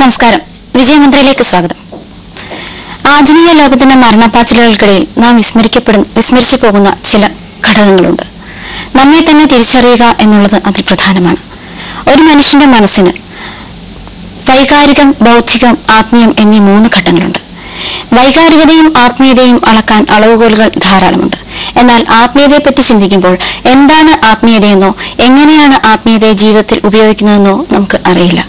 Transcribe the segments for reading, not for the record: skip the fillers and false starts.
നമസ്കാരം. വിജയമന്ത്രയിലേക്ക് സ്വാഗതം. ആധുനിക ലോകത്തിന്റെ മരണപ്പാച്ചിലുകൾക്കിടയിൽ നാം വിസ്മരിച്ചു പോകുന്ന ചില ഘടകങ്ങളുണ്ട്. നമ്മെ തന്നെ തിരിച്ചറിയുക എന്നുള്ളത് അതിൽ പ്രധാനമാണ്. ഒരു മനുഷ്യന്റെ മനസ്സിന് വൈകാരികം, ബൗദ്ധികം, ആത്മീയം എന്നീ 3 ഘട്ടങ്ങളുണ്ട്. വൈകാരികതയും ആത്മീയതയും അളക്കാൻ അളവുകോലുകൾ ധാരാളമുണ്ട്. എന്നാൽ ആത്മീയതയെപ്പറ്റി ചിന്തിക്കുമ്പോൾ എന്താണ് ആത്മീയതയെന്നോ എങ്ങനെയാണ് ആത്മീയതയെ ജീവിതത്തിൽ ഉപയോഗിക്കുന്നതെന്നോ നമുക്ക് അറിയില്ല.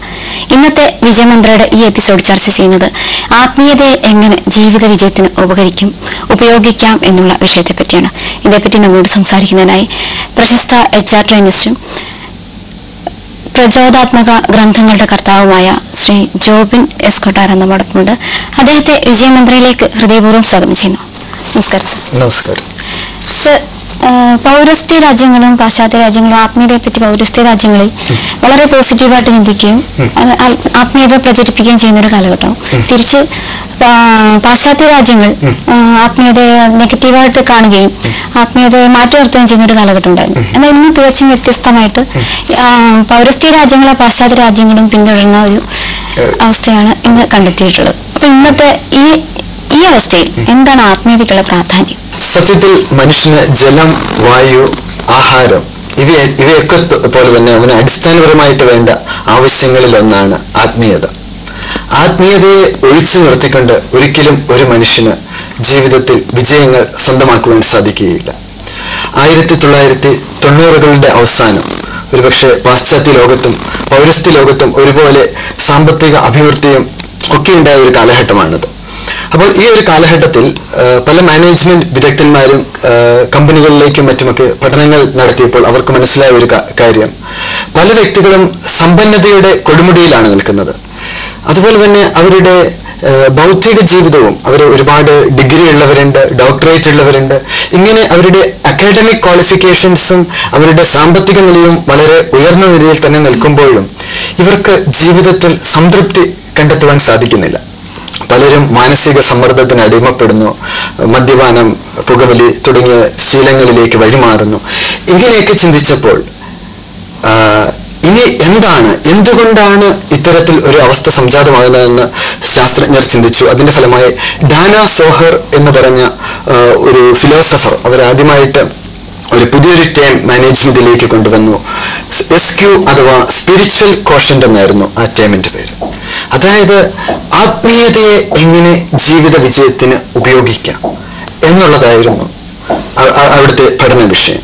ഇന്നത്തെ വിജയമന്ത്രയുടെ ഈ എപ്പിസോഡ് ചർച്ച ചെയ്യുന്നത് ആത്മീയതയെ എങ്ങനെ ജീവിത വിജയത്തിന് ഉപയോഗിക്കാം എന്നുള്ള വിഷയത്തെ പറ്റിയാണ്. ഇതേപ്പറ്റി നമ്മോട് സംസാരിക്കുന്നതിനായി പ്രശസ്ത HR ട്രെയിനിസ്റ്റും പ്രചോദനാത്മക ഗ്രന്ഥങ്ങളുടെ കർത്താവുമായ ശ്രീ ജോബിൻ എസ് കൊട്ടാര നമ്മോടൊപ്പമുണ്ട്. അദ്ദേഹത്തെ വിജയമന്ത്രയിലേക്ക് ഹൃദയപൂർവ്വം സ്വാഗതം ചെയ്യുന്നു. നമസ്കാരം സർ. നമസ്കാരം സർ. പൗരസ്ത്യ രാജ്യങ്ങളും പാശ്ചാത്യ രാജ്യങ്ങളും ആത്മീയതയെ പറ്റി പൗരസ്ത്യ രാജ്യങ്ങളിൽ വളരെ പോസിറ്റീവായിട്ട് ചിന്തിക്കുകയും ആത്മീയത പ്രചരിപ്പിക്കുകയും ചെയ്യുന്ന ഒരു കാലഘട്ടവും, തിരിച്ച് പാശ്ചാത്യ രാജ്യങ്ങൾ ആത്മീയതയെ നെഗറ്റീവായിട്ട് കാണുകയും ആത്മീയതയെ മാറ്റി നിർത്തുകയും ചെയ്യുന്ന ഒരു കാലഘട്ടം ഉണ്ടായിരുന്നു. എന്നാൽ ഇന്ന് തികച്ചും വ്യത്യസ്തമായിട്ട് പൗരസ്ത്യ രാജ്യങ്ങളും പാശ്ചാത്യ രാജ്യങ്ങളും പിന്തുടരുന്ന ഒരു അവസ്ഥയാണ് ഇന്ന് കണ്ടെത്തിയിട്ടുള്ളത്. അപ്പൊ ഇന്നത്തെ ഈ അവസ്ഥയിൽ എന്താണ് ആത്മീയതയ്ക്കുള്ള പ്രാധാന്യം? സത്യത്തിൽ മനുഷ്യന് ജലം, വായു, ആഹാരം ഇവയൊക്കെ പോലെ തന്നെ അവന് അടിസ്ഥാനപരമായിട്ട് വേണ്ട ആവശ്യങ്ങളിൽ ഒന്നാണ് ആത്മീയത. ആത്മീയതയെ ഒഴിച്ചു നിർത്തിക്കൊണ്ട് ഒരിക്കലും ഒരു മനുഷ്യന് ജീവിതത്തിൽ വിജയങ്ങൾ സ്വന്തമാക്കുവാൻ സാധിക്കുകയില്ല. 1990കളുടെ അവസാനം ഒരുപക്ഷെ പാശ്ചാത്യ ലോകത്തും പൗരസ്ത്യ ലോകത്തും ഒരുപോലെ സാമ്പത്തിക അഭിവൃദ്ധിയും ഒക്കെ ഉണ്ടായ ഒരു കാലഘട്ടമാണിത്. അപ്പോൾ ഈ ഒരു കാലഘട്ടത്തിൽ പല മാനേജ്മെന്റ് വിദഗ്ധന്മാരും കമ്പനികളിലേക്കും മറ്റുമൊക്കെ പഠനങ്ങൾ നടത്തിയപ്പോൾ അവർക്ക് മനസ്സിലായ ഒരു കാര്യം, പല വ്യക്തികളും സമ്പന്നതയുടെ കൊടുമുടിയിലാണ് നിൽക്കുന്നത്. അതുപോലെ തന്നെ അവരുടെ ബൗദ്ധിക ജീവിതവും, അവർ ഒരുപാട് ഡിഗ്രി ഉള്ളവരുണ്ട്, ഡോക്ടറേറ്റ് ഉള്ളവരുണ്ട്. ഇങ്ങനെ അവരുടെ അക്കാഡമിക് ക്വാളിഫിക്കേഷൻസും അവരുടെ സാമ്പത്തിക നിലയും വളരെ ഉയർന്ന നിലയിൽ തന്നെ നിൽക്കുമ്പോഴും ഇവർക്ക് ജീവിതത്തിൽ സംതൃപ്തി കണ്ടെത്തുവാൻ സാധിക്കുന്നില്ല. പലരും മാനസിക സമ്മർദ്ദത്തിന് അടിമപ്പെടുന്നു, മദ്യപാനം, പുകവലി തുടങ്ങിയ ശീലങ്ങളിലേക്ക് വഴിമാറുന്നു. ഇങ്ങനെയൊക്കെ ചിന്തിച്ചപ്പോൾ ഇനി എന്തുകൊണ്ടാണ് ഇത്തരത്തിൽ ഒരു അവസ്ഥ സംജാതമാകുന്നതെന്ന് ശാസ്ത്രജ്ഞർ ചിന്തിച്ചു. അതിന്റെ ഫലമായി ഡാന സോഹർ എന്ന് പറഞ്ഞ ഒരു ഫിലോസഫർ അവരാദ്യമായിട്ട് ഒരു പുതിയൊരു ടേം മാനേജ്മെന്റിലേക്ക് കൊണ്ടുവന്നു. SQ അഥവാ സ്പിരിച്വൽ കോഷ്യന്റ് എന്നായിരുന്നു ആ ടേമിന്റെ പേര്. അതായത് ആത്മീയതയെ എങ്ങനെ ജീവിത വിജയത്തിന് ഉപയോഗിക്കാം എന്നുള്ളതായിരുന്നു അവിടുത്തെ പഠന വിഷയം.